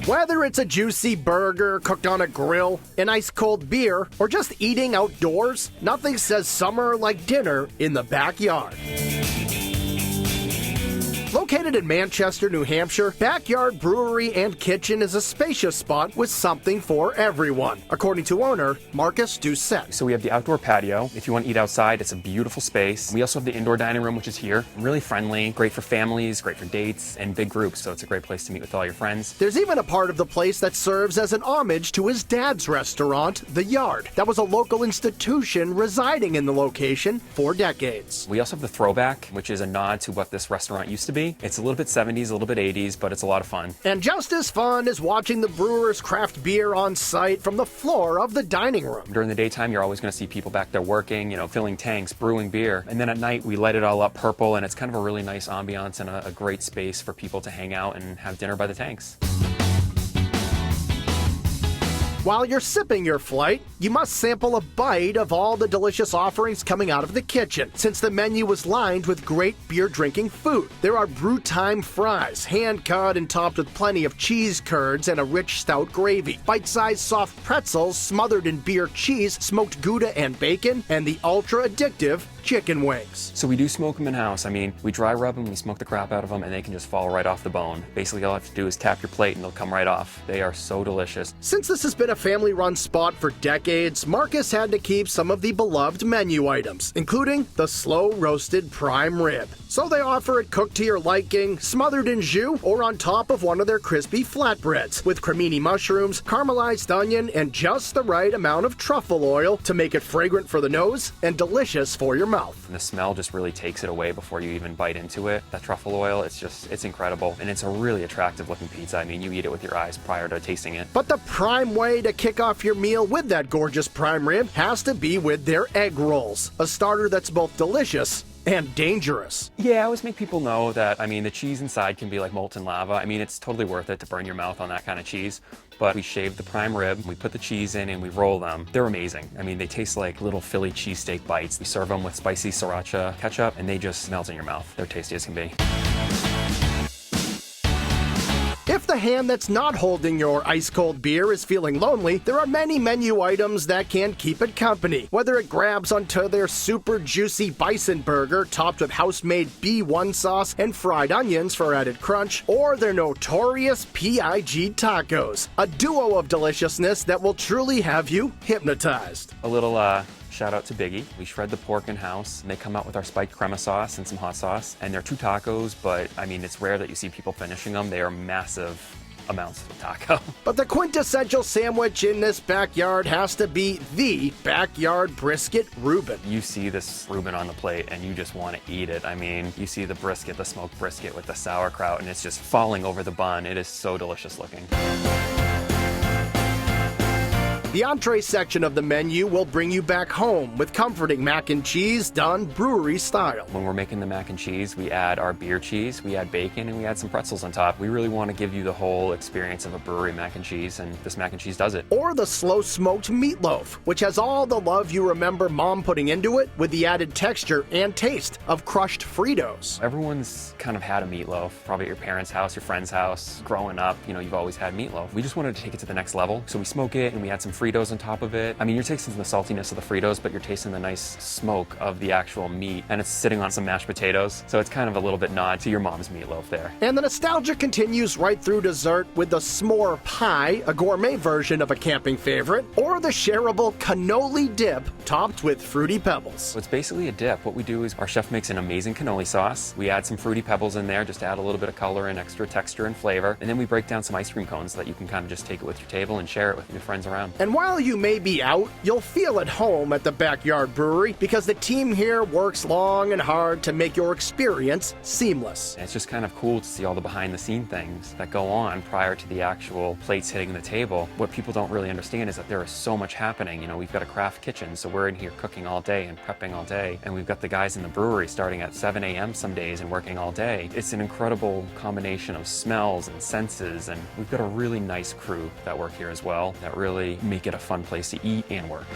Whether it's a juicy burger cooked on a grill, an ice-cold beer, or just eating outdoors, nothing says summer like dinner in the backyard. Located in Manchester, New Hampshire, Backyard Brewery and Kitchen is a spacious spot with something for everyone, according to owner Marcus Doucet. So we have the outdoor patio. If you want to eat outside, it's a beautiful space. We also have the indoor dining room, which is here. Really friendly, great for families, great for dates, and big groups, so it's a great place to meet with all your friends. There's even a part of the place that serves as an homage to his dad's restaurant, The Yard. That was a local institution residing in the location for decades. We also have the Throwback, which is a nod to what this restaurant used to be. It's a little bit 70s, a little bit 80s, but it's a lot of fun. And just as fun as watching the brewers craft beer on site from the floor of the dining room. During the daytime, you're always going to see people back there working, filling tanks, brewing beer. And then at night, we light it all up purple, and it's kind of a really nice ambiance and a great space for people to hang out and have dinner by the tanks. While you're sipping your flight, you must sample a bite of all the delicious offerings coming out of the kitchen, since the menu was lined with great beer-drinking food. There are brew time fries, hand-cut and topped with plenty of cheese curds and a rich stout gravy, bite-sized soft pretzels smothered in beer cheese, smoked Gouda and bacon, and the ultra-addictive chicken wings. So we do smoke them in-house. We dry rub them, we smoke the crap out of them, and they can just fall right off the bone. Basically, all you have to do is tap your plate and they'll come right off. They are so delicious. Since this has been a family-run spot for decades, Marcus had to keep some of the beloved menu items, including the slow-roasted prime rib. So they offer it cooked to your liking, smothered in jus, or on top of one of their crispy flatbreads, with cremini mushrooms, caramelized onion, and just the right amount of truffle oil to make it fragrant for the nose and delicious for your mouth. And the smell just really takes it away before you even bite into it. That truffle oil, it's incredible. And it's a really attractive looking pizza. You eat it with your eyes prior to tasting it. But the prime way to kick off your meal with that gorgeous prime rib has to be with their egg rolls, a starter that's both delicious and dangerous. Yeah, I always make people know that, the cheese inside can be like molten lava. It's totally worth it to burn your mouth on that kind of cheese. But we shave the prime rib, we put the cheese in, and we roll them. They're amazing. They taste like little Philly cheesesteak bites. We serve them with spicy sriracha ketchup, and they just melt in your mouth. They're tasty as can be. If the hand that's not holding your ice-cold beer is feeling lonely, there are many menu items that can keep it company. Whether it grabs onto their super juicy bison burger topped with house-made B1 sauce and fried onions for added crunch, or their notorious PIG tacos, a duo of deliciousness that will truly have you hypnotized. A little shout out to Biggie. We shred the pork in-house, and they come out with our spiked crema sauce and some hot sauce. And they're 2 tacos, but it's rare that you see people finishing them. They are massive amounts of taco. But the quintessential sandwich in this backyard has to be the backyard brisket Reuben. You see this Reuben on the plate and you just want to eat it. You see the brisket, the smoked brisket with the sauerkraut, and it's just falling over the bun. It is so delicious looking. The entree section of the menu will bring you back home with comforting mac and cheese done brewery style. When we're making the mac and cheese, we add our beer cheese, we add bacon, and we add some pretzels on top. We really want to give you the whole experience of a brewery mac and cheese, and this mac and cheese does it. Or the slow-smoked meatloaf, which has all the love you remember Mom putting into it, with the added texture and taste of crushed Fritos. Everyone's kind of had a meatloaf, probably at your parents' house, your friend's house. Growing up, you've always had meatloaf. We just wanted to take it to the next level, so we smoke it and we add some Fritos on top of it. You're tasting the saltiness of the Fritos, but you're tasting the nice smoke of the actual meat, and it's sitting on some mashed potatoes, so it's kind of a little bit nod to your mom's meatloaf there. And the nostalgia continues right through dessert with the s'more pie, a gourmet version of a camping favorite, or the shareable cannoli dip topped with fruity pebbles. So it's basically a dip. What we do is our chef makes an amazing cannoli sauce. We add some fruity pebbles in there just to add a little bit of color and extra texture and flavor, and then we break down some ice cream cones so that you can kind of just take it with your table and share it with your friends around. And while you may be out, you'll feel at home at the Backyard Brewery because the team here works long and hard to make your experience seamless. And it's just kind of cool to see all the behind-the-scene things that go on prior to the actual plates hitting the table. What people don't really understand is that there is so much happening. We've got a craft kitchen, so we're in here cooking all day and prepping all day, and we've got the guys in the brewery starting at 7 a.m. some days and working all day. It's an incredible combination of smells and senses, and we've got a really nice crew that work here as well that really make it a fun place to eat and work.